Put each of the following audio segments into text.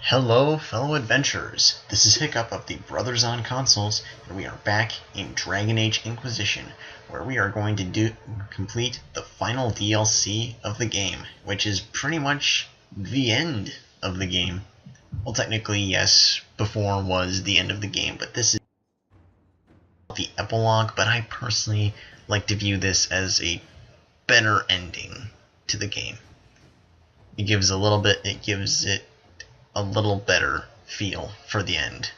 Hello, fellow adventurers. This is Hiccup of the Brothers on Consoles, and we are back in Dragon Age Inquisition, where we are going to complete the final DLC of the game, which is pretty much the end of the game. Well, technically, yes, before was the end of the game, but this is the epilogue, but I personally like to view this as a better ending to the game. It gives it a little better feel for the end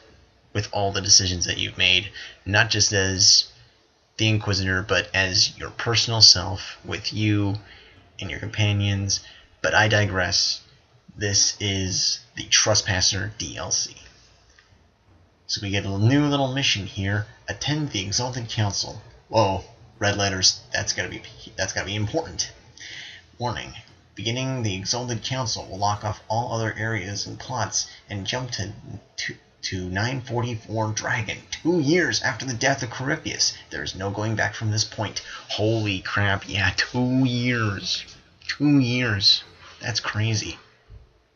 with all the decisions that you've made, not just as the Inquisitor, but as your personal self with you and your companions. But I digress. This is the Tresspasser DLC. So we get a new little mission here. Attend the Exalted Council. Whoa, red letters. That's gotta be important. Warning. Beginning, the Exalted Council will lock off all other areas and plots and jump to 944 Dragon, 2 years after the death of Corypheus. There is no going back from this point. Holy crap, yeah, 2 years. 2 years. That's crazy.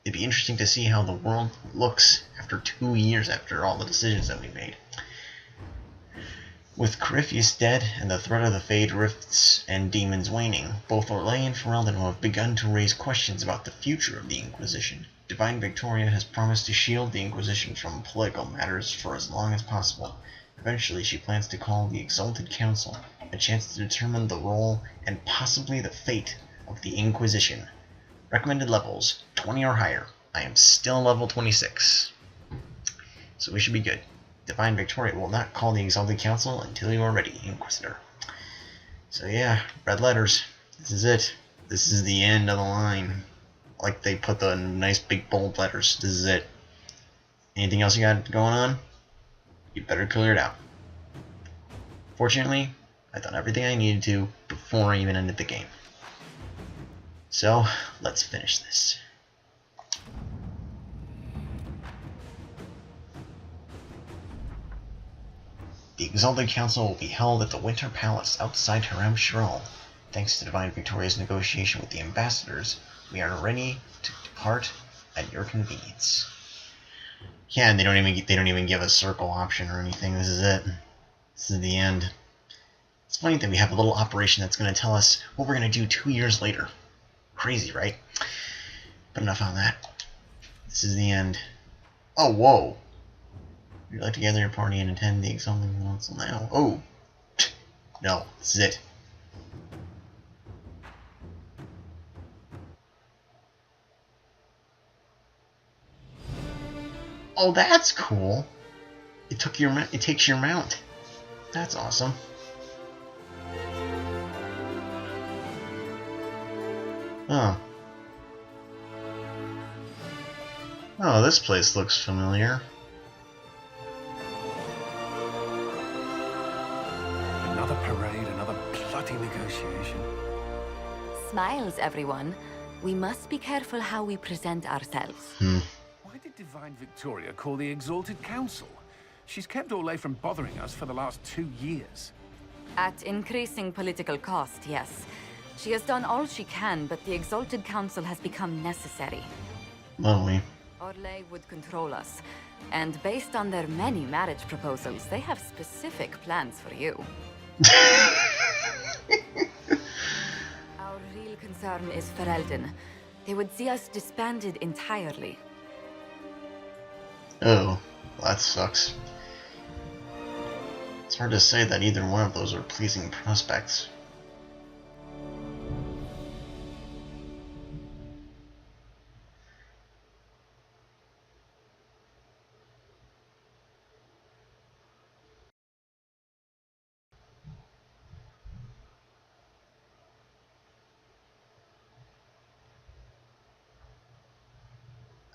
It'd be interesting to see how the world looks after 2 years after all the decisions that we made. With Corypheus dead and the threat of the Fade Rifts and Demons waning, both Orlais and Fereldan have begun to raise questions about the future of the Inquisition. Divine Victoria has promised to shield the Inquisition from political matters for as long as possible. Eventually, she plans to call the Exalted Council, a chance to determine the role and possibly the fate of the Inquisition. Recommended levels, 20 or higher. I am still level 26. So we should be good. Divine Victoria will not call the Exalted Council until you are ready, Inquisitor. So yeah, red letters. This is it. This is the end of the line. Like they put the nice big bold letters. This is it. Anything else you got going on? You better clear it out. Fortunately, I've done everything I needed to before I even ended the game. So, let's finish this. The Exalted Council will be held at the Winter Palace outside Harem Shirel. Thanks to Divine Victoria's negotiation with the ambassadors, we are ready to depart at your convenience. Yeah, and they don't even give a circle option or anything. This is it. This is the end. It's funny that we have a little operation that's going to tell us what we're going to do 2 years later. Crazy, right? But enough on that. This is the end. Oh, whoa. Would you like to gather your party and attend the Exalted Council now? Oh! No, this is it. Oh, that's cool. It takes your mount. That's awesome. Oh. Oh, this place looks familiar. Another parade, another bloody negotiation. Smiles, everyone. We must be careful how we present ourselves. Why did Divine Victoria call the Exalted Council? She's kept Orlais from bothering us for the last 2 years. At increasing political cost, yes. She has done all she can, but the Exalted Council has become necessary. Lovely. Orlais would control us, and based on their many marriage proposals, they have specific plans for you. Our real concern is Fereldan. They would see us disbanded entirely. Oh, well, that sucks. It's hard to say that either one of those are pleasing prospects.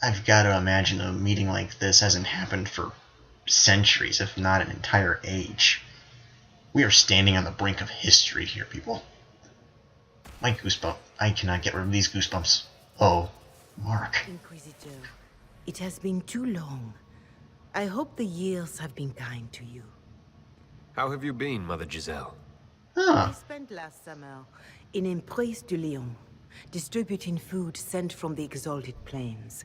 I've got to imagine a meeting like this hasn't happened for centuries, if not an entire age. We are standing on the brink of history here, people. My goosebump. I cannot get rid of these goosebumps. Oh, Mark. Inquisitor, it has been too long. I hope the years have been kind to you. How have you been, Mother Giselle? Huh. I spent last summer in Emprise de Lyon, distributing food sent from the Exalted Plains.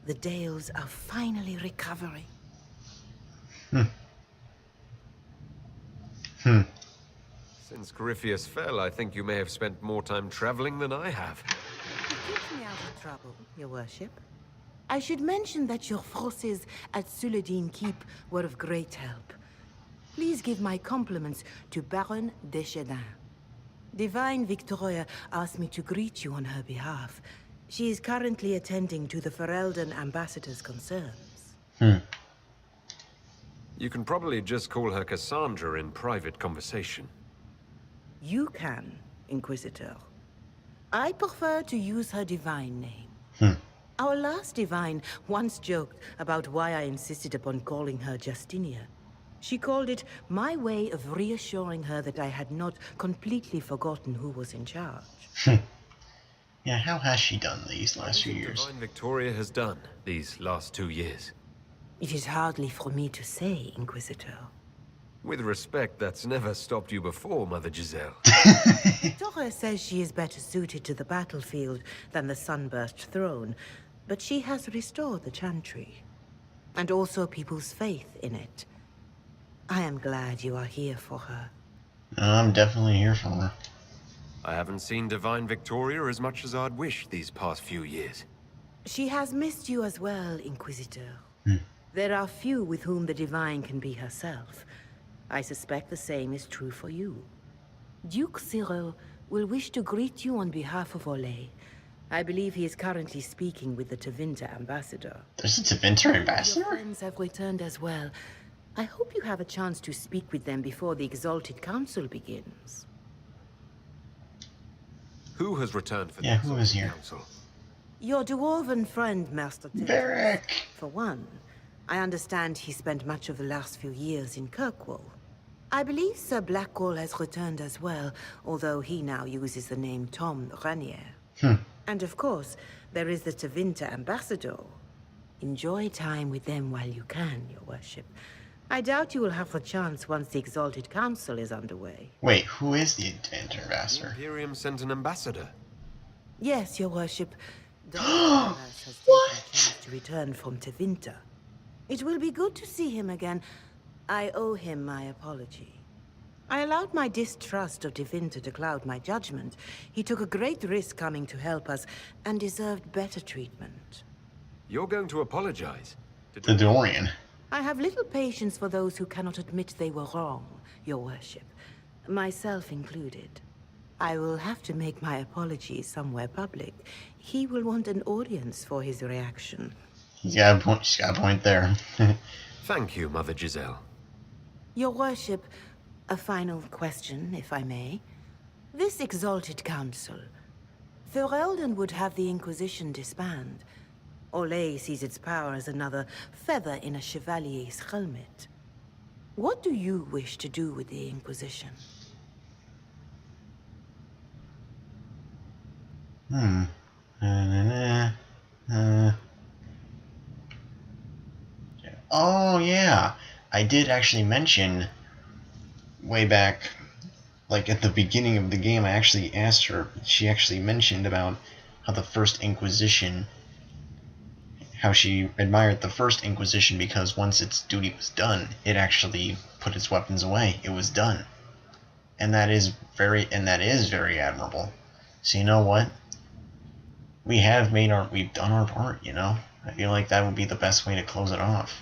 the Dales are finally recovering. Since Corypheus fell, I think you may have spent more time traveling than I have. It keeps me out of trouble, your worship. I should mention that your forces at Suladin Keep were of great help. Please give my compliments to Baron Deschedin. Divine Victoria asked me to greet you on her behalf. She is currently attending to the Fereldan ambassador's concerns. You can probably just call her Cassandra in private conversation. You can, Inquisitor. I prefer to use her divine name. Our last divine once joked about why I insisted upon calling her Justinia. She called it my way of reassuring her that I had not completely forgotten who was in charge. Yeah, how has she done these last few years? Divine Victoria has done these last 2 years. It is hardly for me to say, Inquisitor. With respect, that's never stopped you before, Mother Giselle. Victoria says she is better suited to the battlefield than the Sunburst throne, but she has restored the Chantry, and also people's faith in it. I am glad you are here for her. I'm definitely here for her. I haven't seen Divine Victoria as much as I'd wish these past few years. She has missed you as well, Inquisitor. There are few with whom the Divine can be herself. I suspect the same is true for you. Duke Cyril will wish to greet you on behalf of Orlais. I believe he is currently speaking with the Tevinter ambassador. There's a Tevinter ambassador? Your friends have returned as well. I hope you have a chance to speak with them before the Exalted Council begins. Who has returned for the Yeah, who is Exalted here? Council? Your dwarven friend, Master Thedas. Varric! For one, I understand he spent much of the last few years in Kirkwall. I believe Sir Blackwall has returned as well, although he now uses the name Tom Ranier. And of course, there is the Tevinter ambassador. Enjoy time with them while you can, your worship. I doubt you will have the chance once the Exalted Council is underway. Wait, who is the Tevinter ambassador? Imperium sent an ambassador. Yes, your worship. Dr. Thedas has taken a chance to return from Tevinter. It will be good to see him again. I owe him my apology. I allowed my distrust of Tevinter to cloud my judgment. He took a great risk coming to help us, and deserved better treatment. You're going to apologize? The Dorian. I have little patience for those who cannot admit they were wrong, your worship. Myself included. I will have to make my apologies somewhere public. He will want an audience for his reaction. She's got a point there. Thank you, Mother Giselle. Your worship, a final question, if I may. This Exalted Council, Fereldan would have the Inquisition disband. Orlais sees its power as another feather in a chevalier's helmet. What do you wish to do with the Inquisition? Oh, yeah. I did actually mention way back, like at the beginning of the game, I actually asked her, she actually mentioned about how the First Inquisition, how she admired the First Inquisition because once its duty was done, it actually put its weapons away. It was done. And that is very admirable. So you know what? We've done our part, you know? I feel like that would be the best way to close it off.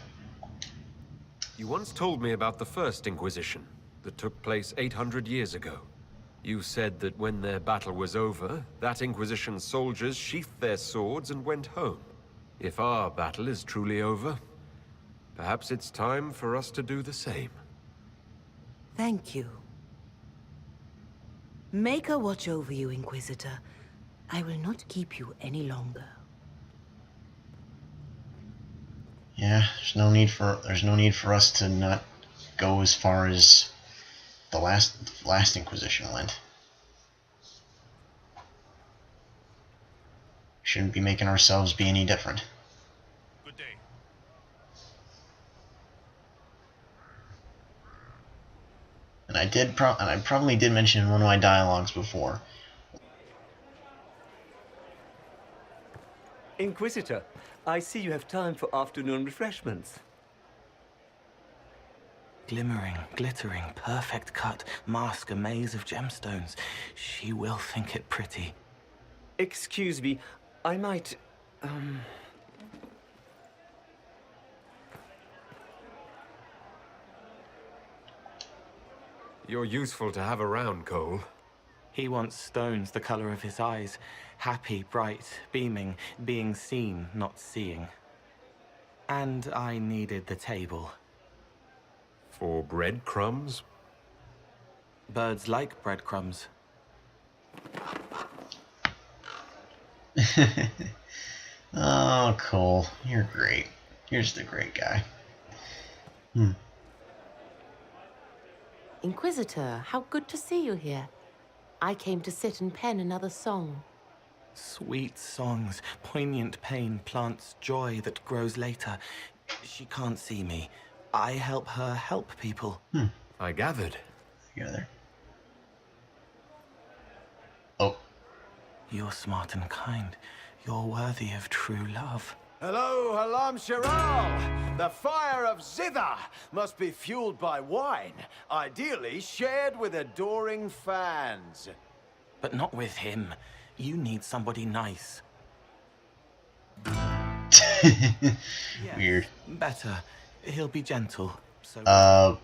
You once told me about the First Inquisition that took place 800 years ago. You said that when their battle was over, that Inquisition's soldiers sheathed their swords and went home. If our battle is truly over, perhaps it's time for us to do the same. Thank you. Maker watch over you, Inquisitor. I will not keep you any longer. Yeah, there's no need for us to not go as far as the last Inquisition went. Shouldn't be making ourselves be any different. Good day. And I probably did mention in one of my dialogues before. Inquisitor, I see you have time for afternoon refreshments. Glimmering, glittering, perfect cut, mask a maze of gemstones. She will think it pretty. Excuse me, I might, You're useful to have around, Cole. He wants stones the color of his eyes. Happy, bright, beaming, being seen, not seeing. And I needed the table. For breadcrumbs? Birds like breadcrumbs. Oh, Cole, you're great. You're just a great guy. Inquisitor, how good to see you here. I came to sit and pen another song. Sweet songs, poignant pain plants joy that grows later. She can't see me. I help her help people. I gathered. Together. Oh. You're smart and kind. You're worthy of true love. Hello, Halam Shiral! The fire of Zither must be fueled by wine, ideally shared with adoring fans. But not with him. You need somebody nice. Weird. Better. He'll be gentle. So.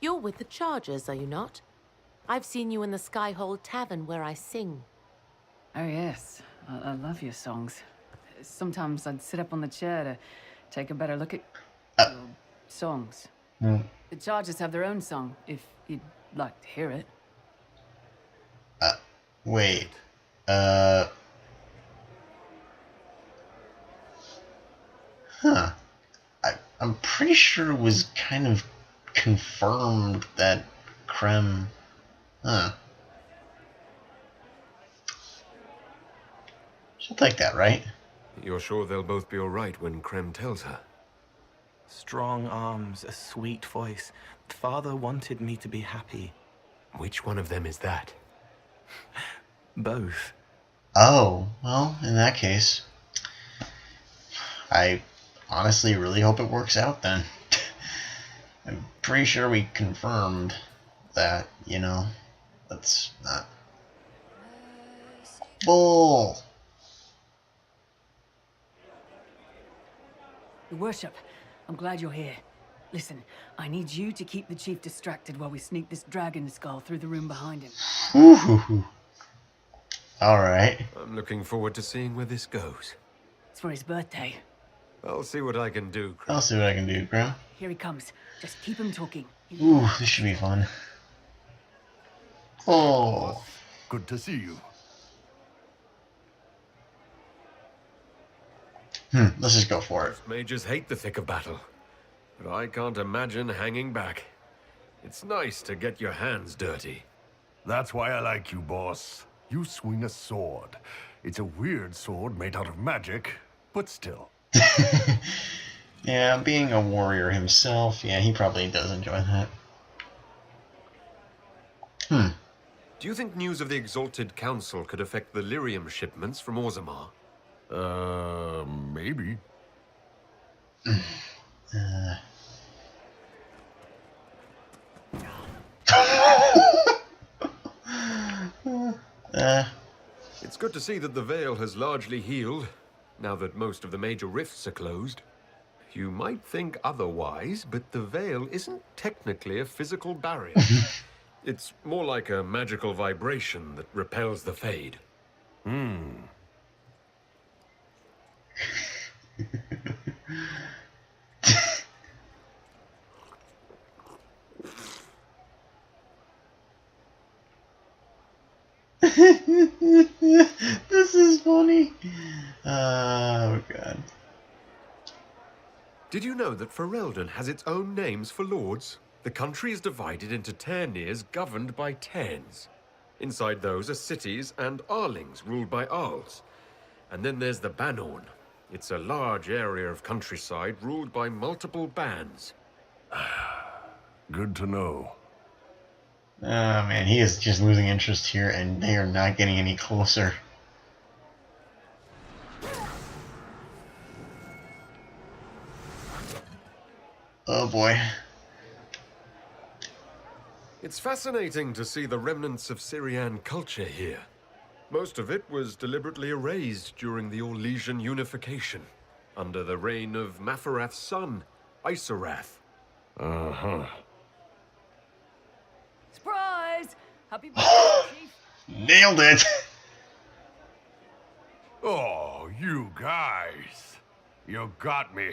You're with the Chargers, are you not? I've seen you in the Skyhold Tavern where I sing. Oh yes, I love your songs. Sometimes I'd sit up on the chair to take a better look at your songs. The Chargers have their own song, if you'd like to hear it. Wait. I'm pretty sure it was kind of confirmed that Krem... She'll take that, right? You're sure they'll both be alright when Krem tells her? Strong arms, a sweet voice. Father wanted me to be happy. Which one of them is that? Both. Oh, well, in that case, I honestly really hope it works out then. I'm pretty sure we confirmed that, you know, that's not... Bull! Your worship, I'm glad you're here. Listen, I need you to keep the chief distracted while we sneak this dragon skull through the room behind him. Ooh. Alright. I'm looking forward to seeing where this goes. It's for his birthday. I'll see what I can do, Krem. I'll see what I can do, Graham. Here he comes. Just keep him talking. Ooh, this should be fun. Oh. Good to see you. Let's just go for it. Mages hate the thick of battle, but I can't imagine hanging back. It's nice to get your hands dirty. That's why I like you, boss. You swing a sword. It's a weird sword made out of magic, but still. Yeah, being a warrior himself, yeah, he probably does enjoy that. Do you think news of the Exalted Council could affect the lyrium shipments from Orzammar? Maybe. It's good to see that the Veil has largely healed, now that most of the major rifts are closed. You might think otherwise, but the Veil isn't technically a physical barrier. It's more like a magical vibration that repels the Fade. This is funny. Oh, God. Did you know that Fereldan has its own names for lords? The country is divided into Ternirs governed by Terns. Inside those are cities and Arlings ruled by Arls. And then there's the Banorn. It's a large area of countryside ruled by multiple bands. Good to know. Oh, man, he is just losing interest here, and they are not getting any closer. Oh boy. It's fascinating to see the remnants of Syrian culture here. Most of it was deliberately erased during the Orlesian unification, under the reign of Mafarath's son, Isarath. Uh-huh. Surprise! Happy birthday, Chief. Nailed it! Oh, you guys. You got me.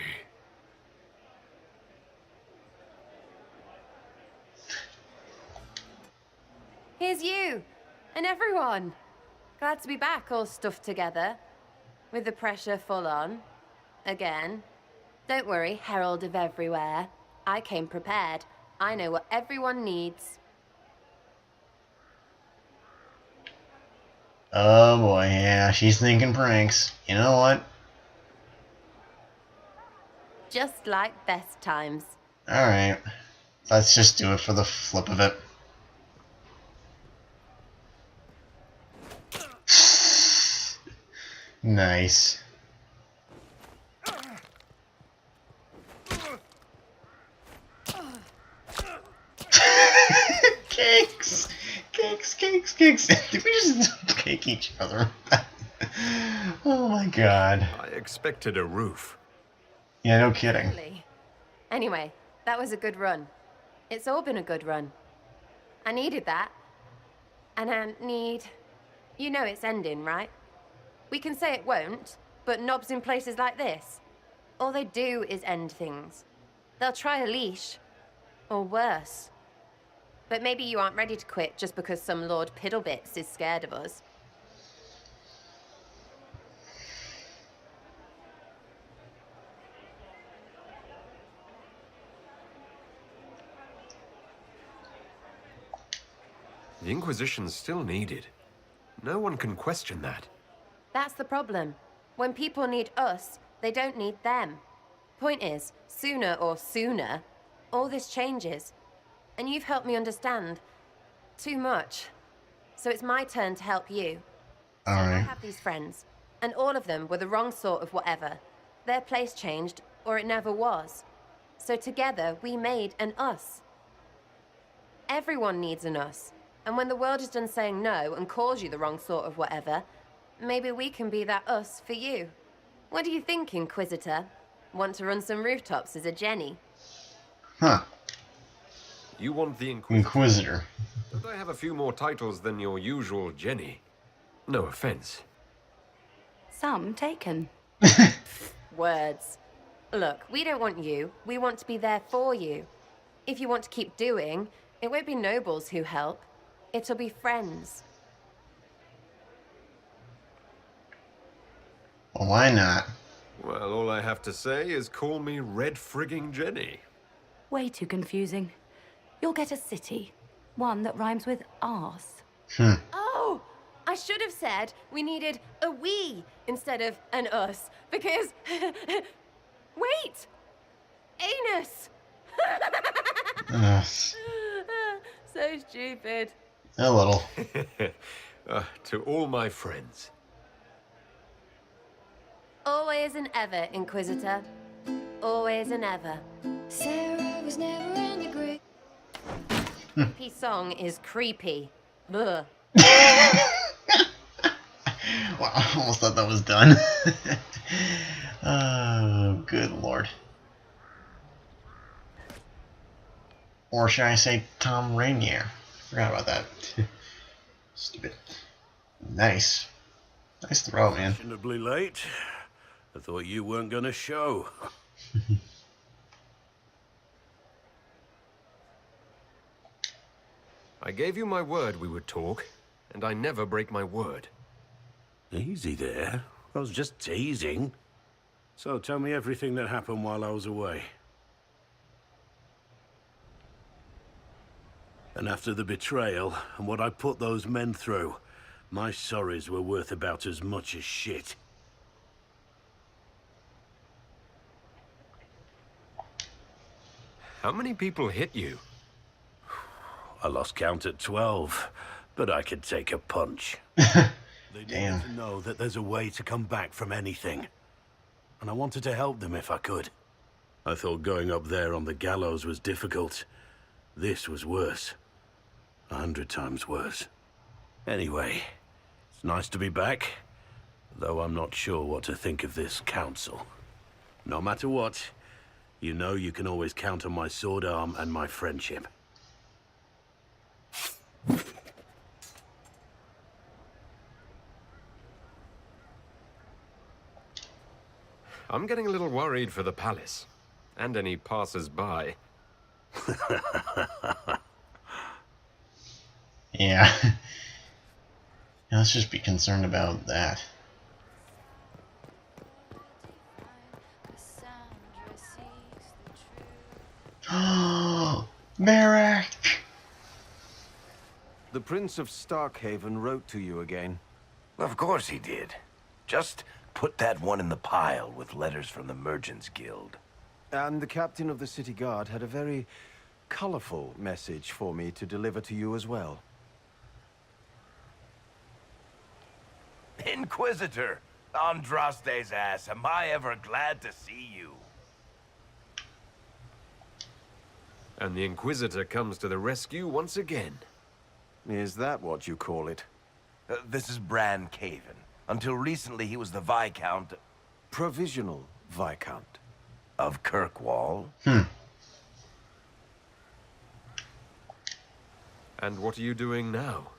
Here's you, and everyone. Glad to be back, all stuffed together. With the pressure full on. Again. Don't worry, Herald of Everywhere. I came prepared. I know what everyone needs. Oh boy, yeah, she's thinking pranks. You know what? Just like best times. Alright. Let's just do it for the flip of it. Nice. Cakes! Cakes, cakes, cakes. Did we just cake each other? Oh my god. I expected a roof. Yeah, no kidding. Anyway, that was a good run. It's all been a good run. I needed that. And I need... You know it's ending, right? We can say it won't, but knobs in places like this, all they do is end things. They'll try a leash. Or worse. But maybe you aren't ready to quit just because some Lord Piddlebits is scared of us. The Inquisition's still needed. No one can question that. That's the problem. When people need us, they don't need them. Point is, sooner, all this changes. And you've helped me understand too much. So it's my turn to help you. So I have these friends, and all of them were the wrong sort of whatever. Their place changed, or it never was. So together, we made an us. Everyone needs an us. And when the world is done saying no and calls you the wrong sort of whatever, maybe we can be that us for you. What do you think, Inquisitor? Want to run some rooftops as a Jenny? Huh. You want the Inquisitor. But I have a few more titles than your usual Jenny. No offense. Some taken. Words. Look, we don't want you. We want to be there for you. If you want to keep doing, it won't be nobles who help. It'll be friends. Well, why not? Well, all I have to say is call me Red Frigging Jenny. Way too confusing. You'll get a city. One that rhymes with arse. Oh! I should have said we needed a we instead of an us, because... Wait! Anus! So stupid. A little. To all my friends. Always and ever, Inquisitor. Always and ever. Sarah was never in the group. Creepy song is creepy. Ugh. Wow, I almost thought that was done. Oh, good lord. Or should I say Tom Rainier? Forgot about that. Stupid. Nice. Nice throw, man. Fashionably late. I thought you weren't gonna show. I gave you my word we would talk, and I never break my word. Easy there. I was just teasing. So tell me everything that happened while I was away. And after the betrayal, and what I put those men through, my sorries were worth about as much as shit. How many people hit you? I lost count at 12, but I could take a punch. They need to know that there's a way to come back from anything. And I wanted to help them if I could. I thought going up there on the gallows was difficult. This was worse. 100 times worse. Anyway, it's nice to be back, though I'm not sure what to think of this council. No matter what, you know you can always count on my sword arm and my friendship. I'm getting a little worried for the palace, and any passers-by. Yeah. Let's just be concerned about that. Oh, Merrick! The Prince of Starkhaven wrote to you again. Of course he did. Just put that one in the pile with letters from the Merchants Guild. And the captain of the city guard had a very colorful message for me to deliver to you as well. Inquisitor! Andraste's ass, am I ever glad to see you. And the Inquisitor comes to the rescue once again. Is that what you call it? This is Bran Caven. Until recently, he was the Viscount... Provisional Viscount. Of Kirkwall. And what are you doing now?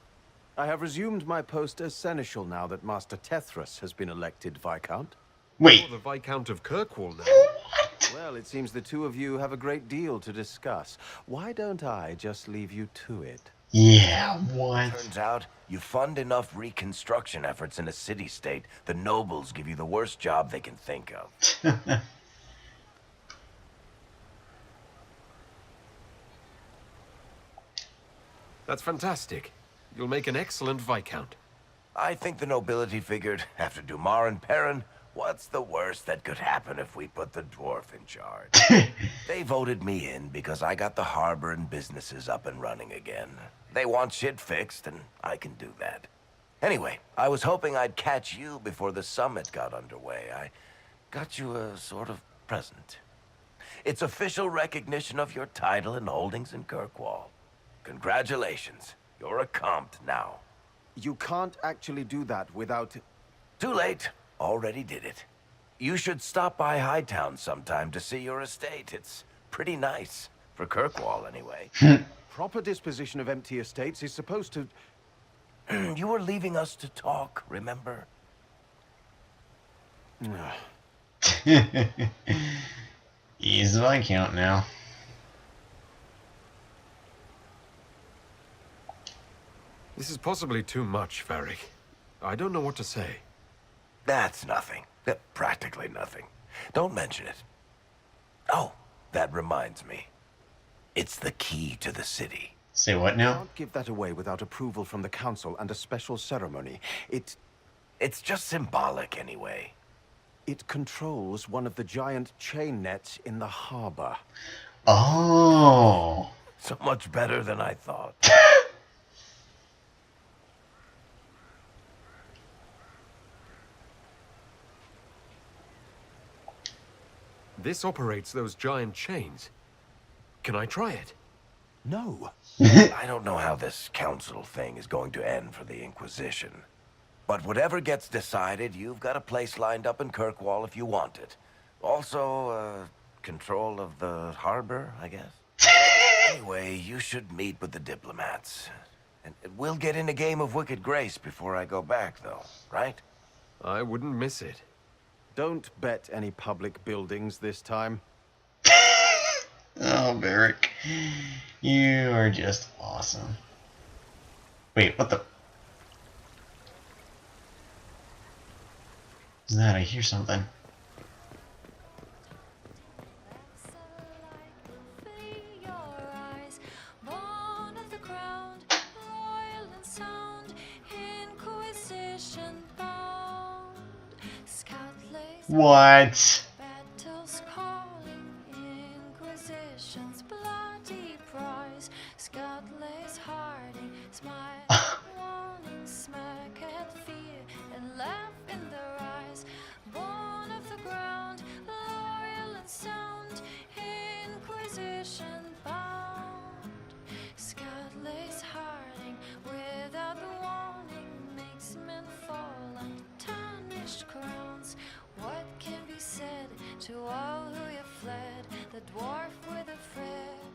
I have resumed my post as Seneschal now that Master Tethras has been elected Viscount. Wait. You're the Viscount of Kirkwall now. What? Well, it seems the two of you have a great deal to discuss. Why don't I just leave you to it? Yeah, what? Turns out, you fund enough reconstruction efforts in a city-state, the nobles give you the worst job they can think of. That's fantastic. You'll make an excellent Viscount. I think the nobility figured, after Dumar and Perrin, what's the worst that could happen if we put the dwarf in charge? They voted me in because I got the harbor and businesses up and running again. They want shit fixed, and I can do that. Anyway, I was hoping I'd catch you before the summit got underway. I got you a sort of present. It's official recognition of your title and holdings in Kirkwall. Congratulations. You're a compt now. You can't actually do that without... Too late. Already did it. You should stop by Hightown sometime to see your estate. It's pretty nice. For Kirkwall, anyway. Proper disposition of empty estates is supposed to... You were leaving us to talk, remember? He's the Viscount now. This is possibly too much, Varric. I don't know what to say. That's nothing. Practically nothing. Don't mention it. Oh, that reminds me. It's the key to the city. Say what now? Can't give that away without approval from the council and a special ceremony. It's just symbolic anyway. It controls one of the giant chain nets in the harbor. Oh. So much better than I thought. This operates those giant chains. Can I try it? No. I don't know how this council thing is going to end for the Inquisition. But whatever gets decided, you've got a place lined up in Kirkwall if you want it. Also, control of the harbor, I guess. Anyway, you should meet with the diplomats. And we'll get in a game of Wicked Grace before I go back, though, right? I wouldn't miss it. Don't bet any public buildings this time. Oh, Varric. You are just awesome. Wait, what the... Is that? I hear something. What? Battles calling, Inquisition's bloody prize. Scott lays harding, smile, warning, smirk at fear, and laugh in their eyes. Born of the ground, loyal and sound, To all who have fled, the dwarf with a friend.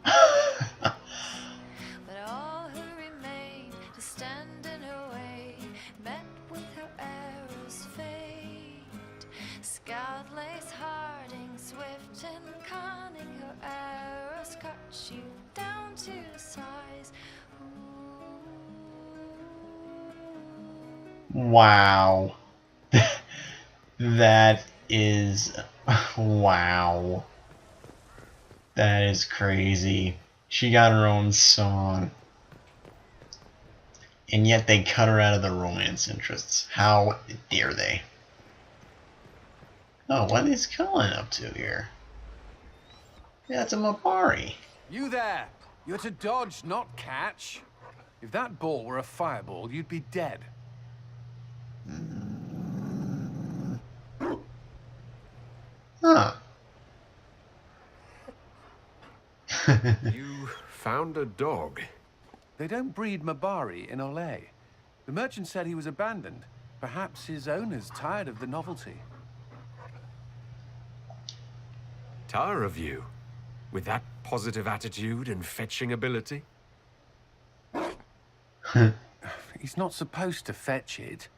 But all who remained to stand in her way met with her arrows fate. Scout lace Harding, swift and cunning, her arrows cut you down to size. Wow. That is... wow. That is crazy. She got her own song. And yet they cut her out of the romance interests. How dare they? Oh, what is Cullen up to here? Yeah, it's a Mabari. You there! You're to dodge, not catch. If that ball were a fireball, you'd be dead. Huh. You found a dog. They don't breed Mabari in Orlais. The merchant said he was abandoned. Perhaps his owners tired of the novelty. Tired of you? With that positive attitude and fetching ability? He's not supposed to fetch it.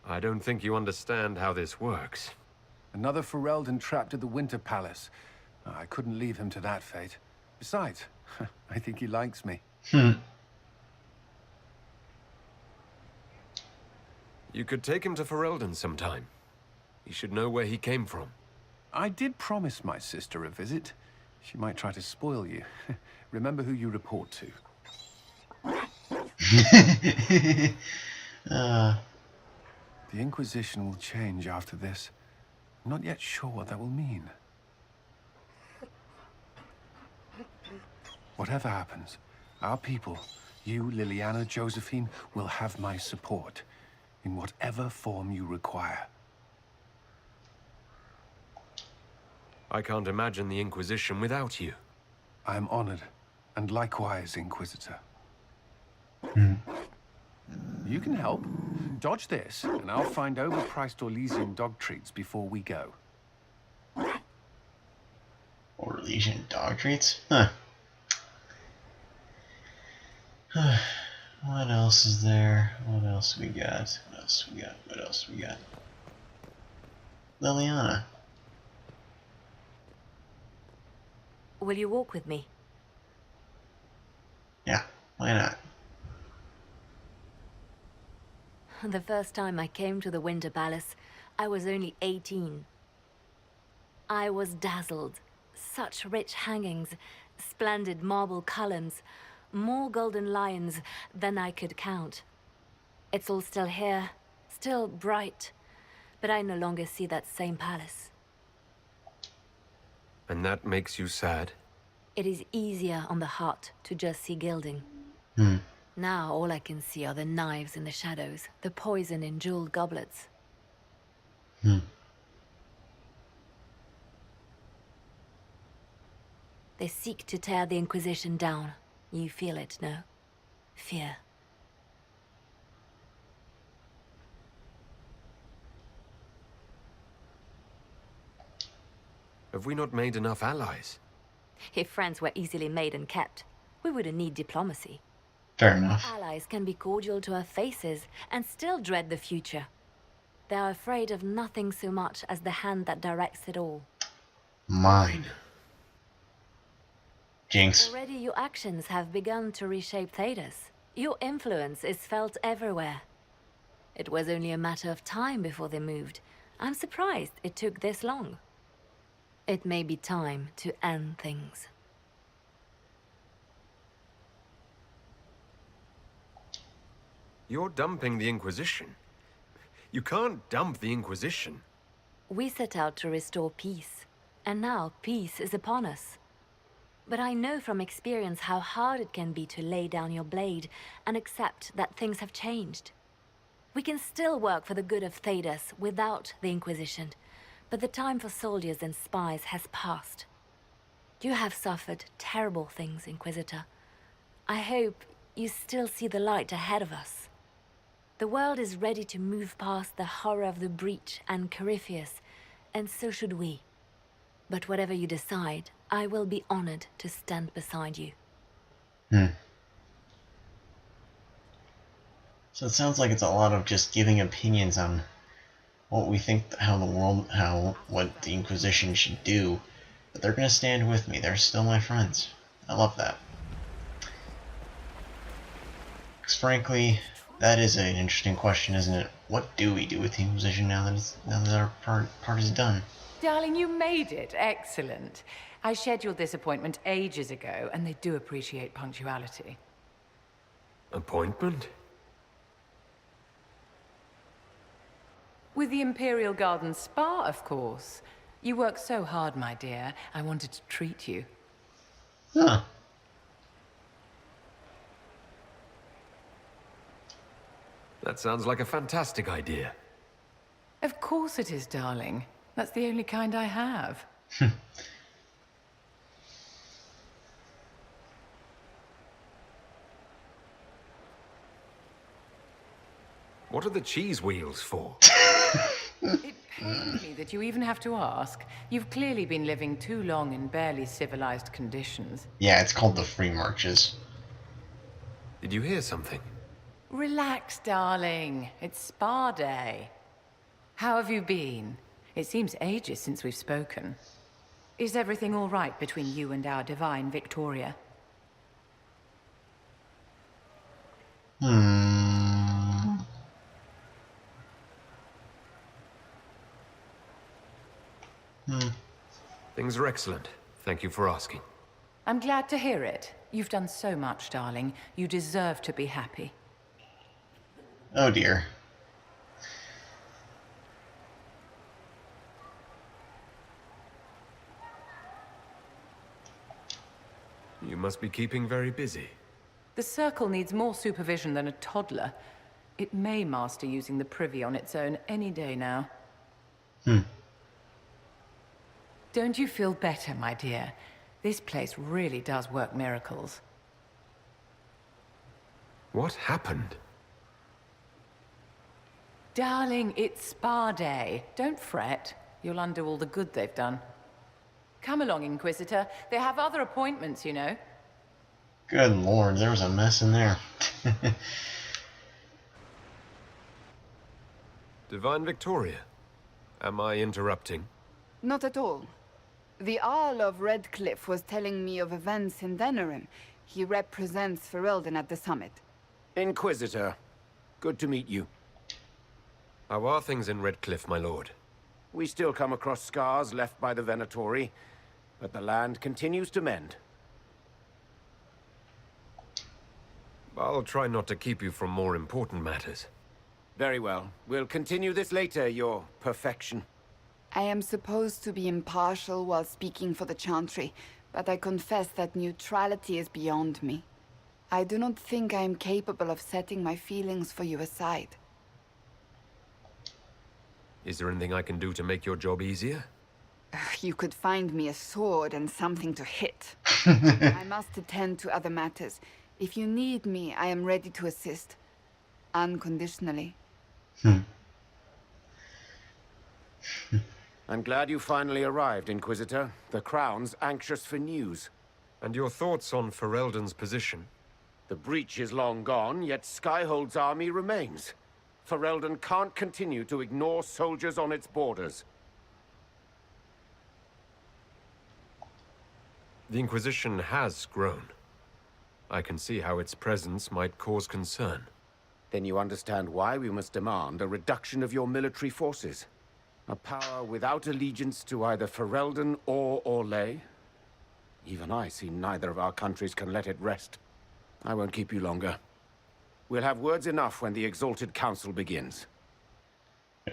I don't think you understand how this works. Another Fereldan trapped at the Winter Palace. I couldn't leave him to that fate. Besides, I think he likes me. You could take him to Fereldan sometime. He should know where he came from. I did promise my sister a visit. She might try to spoil you. Remember who you report to. The Inquisition will change after this. I'm not yet sure what that will mean. Whatever happens, our people, you, Liliana, Josephine, will have my support in whatever form you require. I can't imagine the Inquisition without you. I am honored, and likewise, Inquisitor. You can help. Dodge this, and I'll find overpriced Orlesian dog treats before we go. Orlesian dog treats? Huh. What else is there? What else we got? What else we got? What else we got? Liliana. Will you walk with me? Yeah, why not? The first time I came to the Winter Palace, I was only 18. I was dazzled. Such rich hangings, splendid marble columns, more golden lions than I could count. It's all still here, still bright, but I no longer see that same palace. And that makes you sad? It is easier on the heart to just see gilding. Now all I can see are the knives in the shadows, the poison in jeweled goblets. They seek to tear the Inquisition down. You feel it, no? Fear. Have we not made enough allies? If friends were easily made and kept, we wouldn't need diplomacy. Fair enough. Allies can be cordial to our faces and still dread the future. They are afraid of nothing so much as the hand that directs it all. Mine. Jinx. Already your actions have begun to reshape Thedas. Your influence is felt everywhere. It was only a matter of time before they moved. I'm surprised it took this long. It may be time to end things. You're dumping the Inquisition. You can't dump the Inquisition. We set out to restore peace, and now peace is upon us. But I know from experience how hard it can be to lay down your blade and accept that things have changed. We can still work for the good of Thedas without the Inquisition, but the time for soldiers and spies has passed. You have suffered terrible things, Inquisitor. I hope you still see the light ahead of us. The world is ready to move past the horror of the Breach and Corypheus, and so should we. But whatever you decide, I will be honored to stand beside you. So it sounds like it's a lot of just giving opinions on what we think, what the Inquisition should do. But they're gonna stand with me. They're still my friends. I love that. Because frankly, that is an interesting question, isn't it? What do we do with the Inquisition now that our part is done? Darling, you made it. Excellent. I scheduled this appointment ages ago, and they do appreciate punctuality. Appointment? With the Imperial Garden Spa, of course. You work so hard, my dear. I wanted to treat you. Huh. That sounds like a fantastic idea. Of course it is, darling. That's the only kind I have. What are the cheese wheels for? It pains me that you even have to ask. You've clearly been living too long in barely civilized conditions. Yeah, it's called the Free Marches. Did you hear something? Relax, darling. It's spa day. How have you been? It seems ages since we've spoken. Is everything all right between you and our divine Victoria? Things are excellent. Thank you for asking. I'm glad to hear it. You've done so much, darling. You deserve to be happy. Oh dear. You must be keeping very busy. The Circle needs more supervision than a toddler. It may master using the Privy on its own any day now. Don't you feel better, my dear? This place really does work miracles. What happened? Darling, it's spa day. Don't fret. You'll undo all the good they've done. Come along, Inquisitor. They have other appointments, you know. Good lord, there was a mess in there. Divine Victoria, am I interrupting? Not at all. The Earl of Redcliffe was telling me of events in Venerim. He represents Fereldan at the summit. Inquisitor, good to meet you. How are things in Redcliffe, my lord? We still come across scars left by the Venatori, but the land continues to mend. I'll try not to keep you from more important matters. Very well. We'll continue this later, your perfection. I am supposed to be impartial while speaking for the Chantry, but I confess that neutrality is beyond me. I do not think I am capable of setting my feelings for you aside. Is there anything I can do to make your job easier? You could find me a sword and something to hit. I must attend to other matters. If you need me, I am ready to assist. Unconditionally. I'm glad you finally arrived, Inquisitor. The Crown's anxious for news. And your thoughts on Fereldan's position? The breach is long gone, yet Skyhold's army remains. Fereldan can't continue to ignore soldiers on its borders. The Inquisition has grown. I can see how its presence might cause concern. Then you understand why we must demand a reduction of your military forces. A power without allegiance to either Fereldan or Orlais. Even I see neither of our countries can let it rest. I won't keep you longer. We'll have words enough when the Exalted Council begins.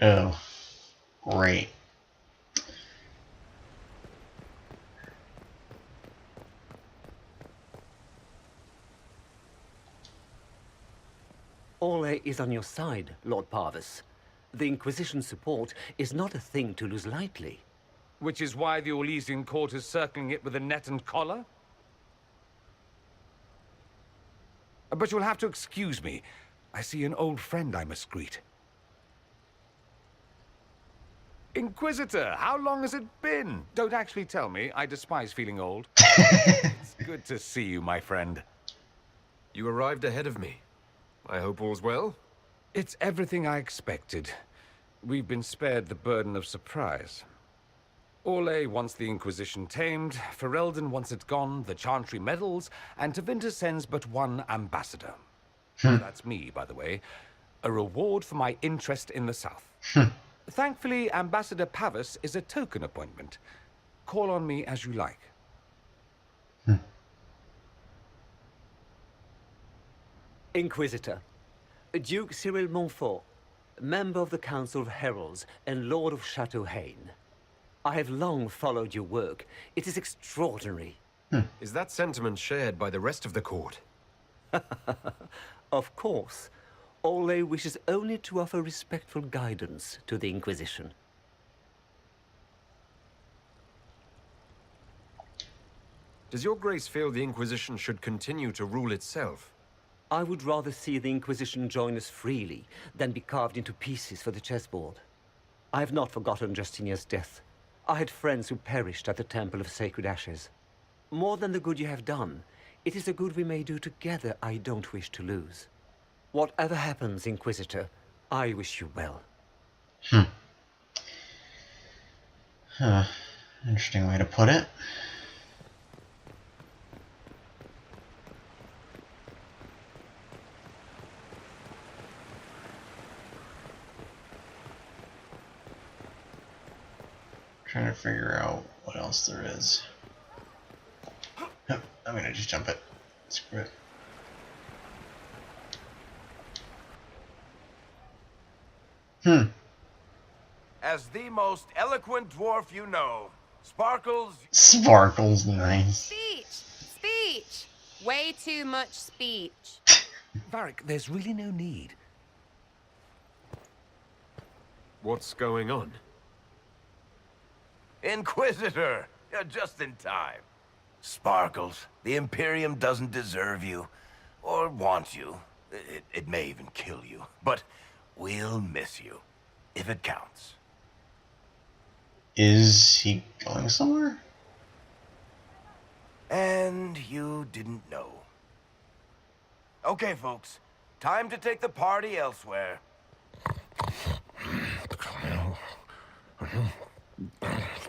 Oh, great. Orlais is on your side, Lord Parvis. The Inquisition's support is not a thing to lose lightly. Which is why the Orlesian court is circling it with a net and collar? But you'll have to excuse me. I see an old friend I must greet. Inquisitor, how long has it been? Don't actually tell me. I despise feeling old. It's good to see you, my friend. You arrived ahead of me. I hope all's well? It's everything I expected. We've been spared the burden of surprise. Orlais wants the Inquisition tamed, Fereldan wants it gone, the Chantry meddles, and Tevinter sends but one ambassador. That's me, by the way. A reward for my interest in the South. Thankfully, Ambassador Pavus is a token appointment. Call on me as you like. Inquisitor, Duke Cyril Montfort, member of the Council of Heralds and Lord of Chateau Haine. I have long followed your work. It is extraordinary. Is that sentiment shared by the rest of the court? Of course. Orlais wishes only to offer respectful guidance to the Inquisition. Does your grace feel the Inquisition should continue to rule itself? I would rather see the Inquisition join us freely than be carved into pieces for the chessboard. I have not forgotten Justinia's death. I had friends who perished at the Temple of Sacred Ashes. More than the good you have done, it is a good we may do together I don't wish to lose. Whatever happens, Inquisitor, I wish you well. Interesting way to put it. Trying to figure out what else there is. I'm gonna just jump it. Screw it. As the most eloquent dwarf you know, Sparkles... Sparkles, nice. Speech! Way too much speech. Varric, there's really no need. What's going on? Inquisitor! You're just in time. Sparkles, the Imperium doesn't deserve you, or want you. It may even kill you, but we'll miss you, if it counts. Is he going somewhere? And you didn't know. Okay, folks. Time to take the party elsewhere.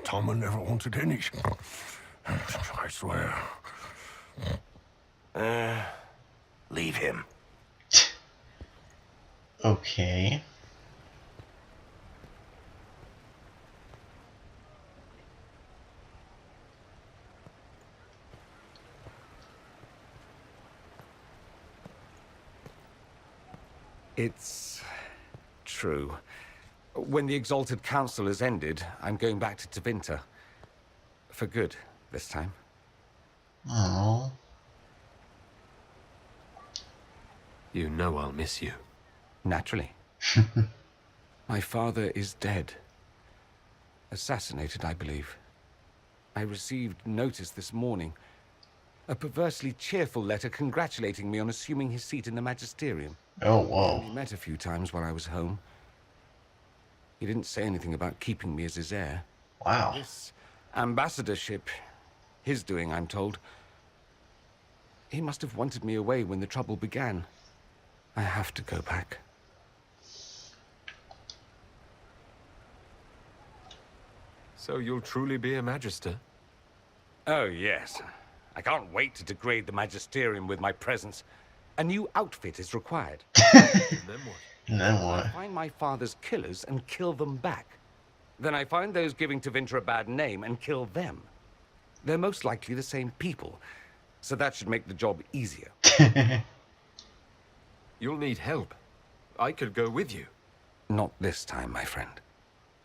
Tom never wanted any. I swear. Leave him. Okay. It's true. When the Exalted Council has ended, I'm going back to Tevinter. For good, this time. Oh. You know I'll miss you. Naturally. My father is dead. Assassinated, I believe. I received notice this morning. A perversely cheerful letter congratulating me on assuming his seat in the Magisterium. Oh, whoa. We met a few times while I was home. He didn't say anything about keeping me as his heir. Wow. This ambassadorship, his doing, I'm told. He must have wanted me away when the trouble began. I have to go back. So you'll truly be a Magister? Oh, yes. I can't wait to degrade the Magisterium with my presence. A new outfit is required. And then what? And then what? I find my father's killers and kill them back. Then I find those giving Tevinter a bad name and kill them. They're most likely the same people, so that should make the job easier. You'll need help. I could go with you. Not this time, my friend.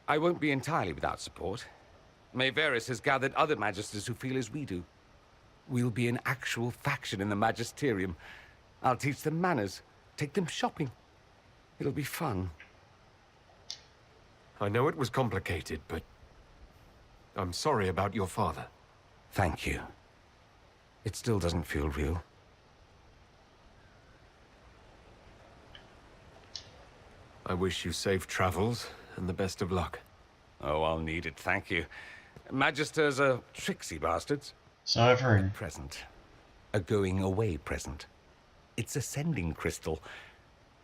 I won't be entirely without support. Mayveris has gathered other Magisters who feel as we do. We'll be an actual faction in the Magisterium. I'll teach them manners, take them shopping. It'll be fun. I know it was complicated, but I'm sorry about your father. Thank you. It still doesn't feel real. I wish you safe travels and the best of luck. Oh, I'll need it, thank you. Magisters are tricksy bastards. So I've heard. A present. A going-away present. It's a sending crystal.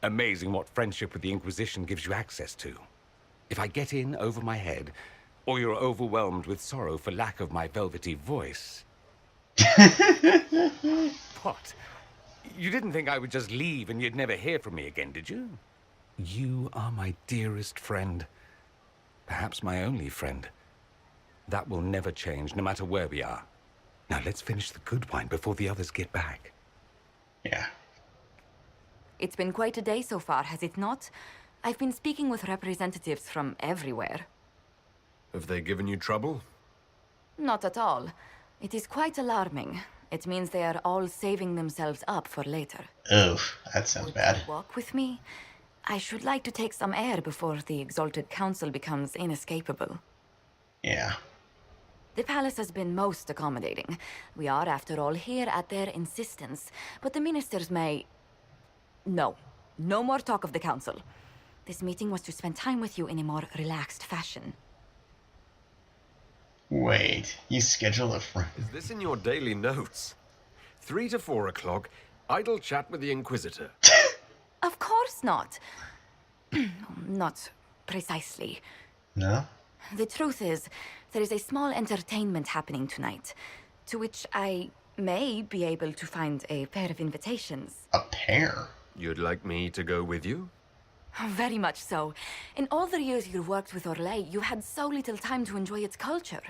Amazing what friendship with the Inquisition gives you access to. If I get in over my head, or you're overwhelmed with sorrow for lack of my velvety voice... What? You didn't think I would just leave and you'd never hear from me again, did you? You are my dearest friend. Perhaps my only friend. That will never change, no matter where we are. Now let's finish the good wine before the others get back. Yeah. It's been quite a day so far, has it not? I've been speaking with representatives from everywhere. Have they given you trouble? Not at all. It is quite alarming. It means they are all saving themselves up for later. Oh, that sounds bad. Walk with me? I should like to take some air before the Exalted Council becomes inescapable. Yeah. The palace has been most accommodating. We are, after all, here at their insistence. But the ministers may... No. No more talk of the council. This meeting was to spend time with you in a more relaxed fashion. Wait, you schedule a friend. Is this in your daily notes? 3 to 4 o'clock, idle chat with the Inquisitor. Of course not. Not precisely. No? The truth is, there is a small entertainment happening tonight, to which I may be able to find a pair of invitations. A pair? You'd like me to go with you? Very much so. In all the years you worked with Orlais, you had so little time to enjoy its culture.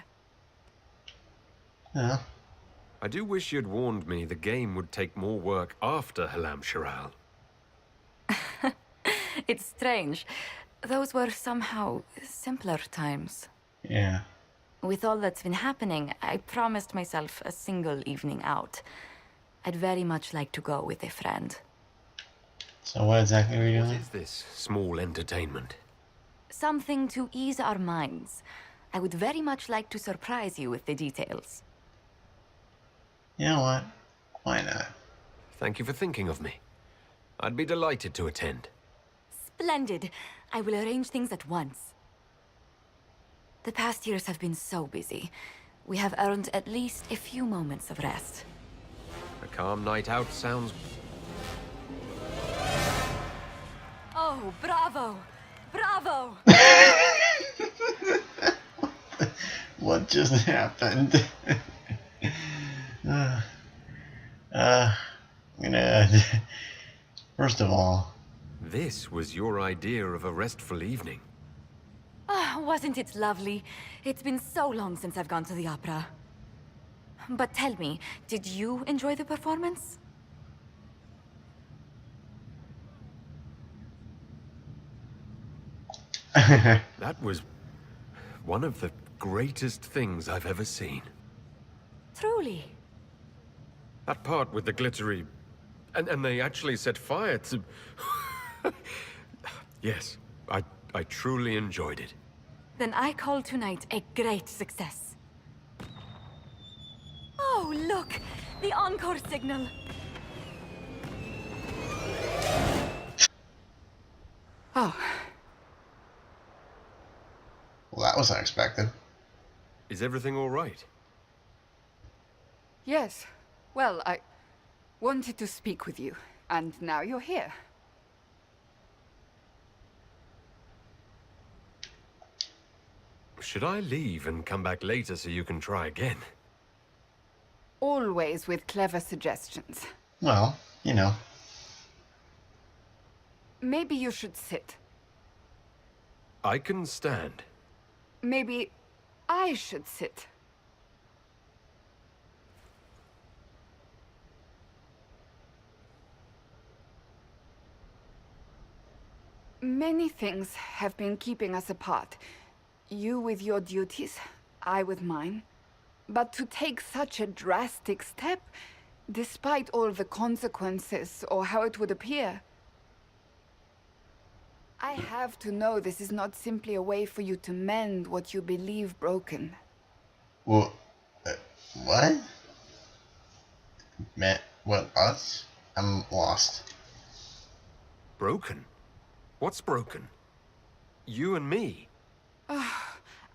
Yeah. I do wish you'd warned me the game would take more work after Halam Shiral. It's strange. Those were somehow simpler times. Yeah. With all that's been happening, I promised myself a single evening out. I'd very much like to go with a friend. So what exactly are you doing? What is this small entertainment? Something to ease our minds. I would very much like to surprise you with the details. You know what? Why not? Thank you for thinking of me. I'd be delighted to attend. Splendid. I will arrange things at once. The past years have been so busy. We have earned at least a few moments of rest. A calm night out sounds... Oh, bravo! Bravo! What just happened? I'm gonna... First of all... This was your idea of a restful evening. Ah, wasn't it lovely? It's been so long since I've gone to the opera. But tell me, did you enjoy the performance? That was one of the greatest things I've ever seen. Truly. That part with the glittery... And they actually set fire to... Yes, I truly enjoyed it. Then I call tonight a great success. Oh, look! The encore signal! Oh. Well, that was unexpected. Is everything all right? Yes. Well, I wanted to speak with you, and now you're here. Should I leave and come back later so you can try again? Always with clever suggestions. Well, you know. Maybe you should sit. I can stand. Maybe I should sit. Many things have been keeping us apart. You with your duties, I with mine. But to take such a drastic step, despite all the consequences or how it would appear, I have to know this is not simply a way for you to mend what you believe broken. Well, what? What, us? I'm lost. Broken? What's broken? You and me.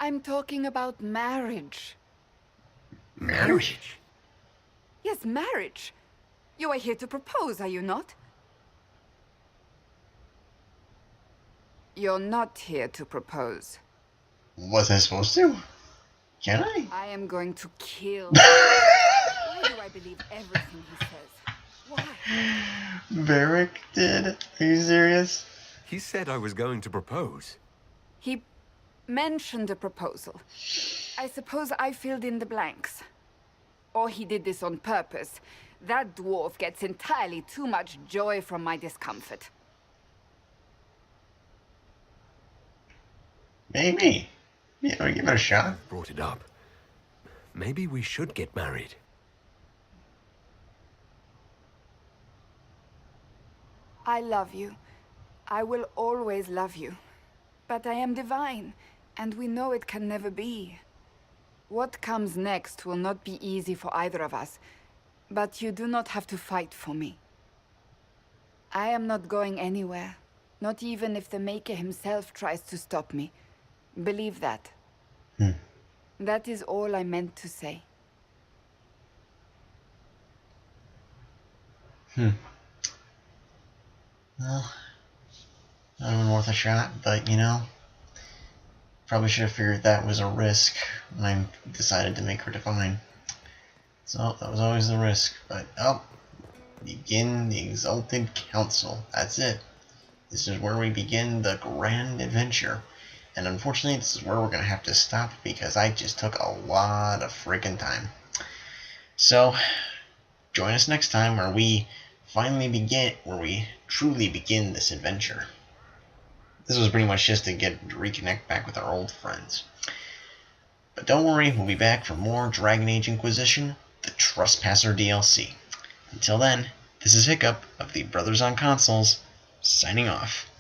I'm talking about marriage. Marriage? Yes, marriage. You are here to propose, are you not? You're not here to propose. Was I supposed to? Can I? I am going to kill. Why do I believe everything he says? Why? Varric did? Are you serious? He said I was going to propose. He mentioned a proposal. I suppose I filled in the blanks. Or he did this on purpose. That dwarf gets entirely too much joy from my discomfort. Maybe. Yeah, give it a shot. I've brought it up. Maybe we should get married. I love you. I will always love you. But I am divine, and we know it can never be. What comes next will not be easy for either of us, but you do not have to fight for me. I am not going anywhere, not even if the Maker himself tries to stop me. Believe that. That is all I meant to say. Well, not even worth a shot, but you know, probably should have figured that was a risk when I decided to make her divine. So that was always the risk, but begin the Exalted Council. That's it. This is where we begin the grand adventure. And unfortunately, this is where we're going to have to stop because I just took a lot of freaking time. So, join us next time where we truly begin this adventure. This was pretty much just to reconnect back with our old friends. But don't worry, we'll be back for more Dragon Age Inquisition, the Tresspasser DLC. Until then, this is Hiccup of the Brothers on Consoles, signing off.